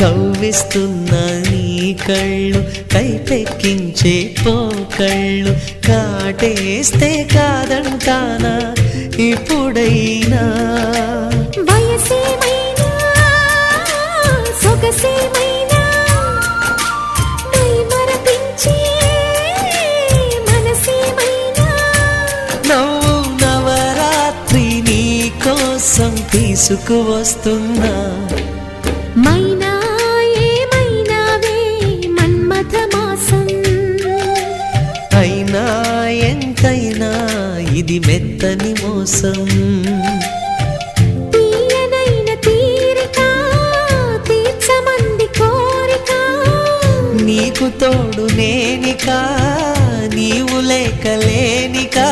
కవ్విస్తున్న నీ కళ్ళు కైపెక్కించే పోకళ్ళు కాటేస్తే కాదంటానా ఇప్పుడైనా వయసేమైనా సొగసేమైనా మైమరపించే మనసేమైనా నవ్వు నవరాత్రి నీ కోసం తీసుకువస్తున్నా మైనా ఏమైనావే మన్మథ మాసం అయినా ఎంతైనా ఇది మెత్తని మోసం తీయనైన తీరిక తీర్చమంది కోరిక నీకు తోడు నేనికా నీవు లేక లేనికా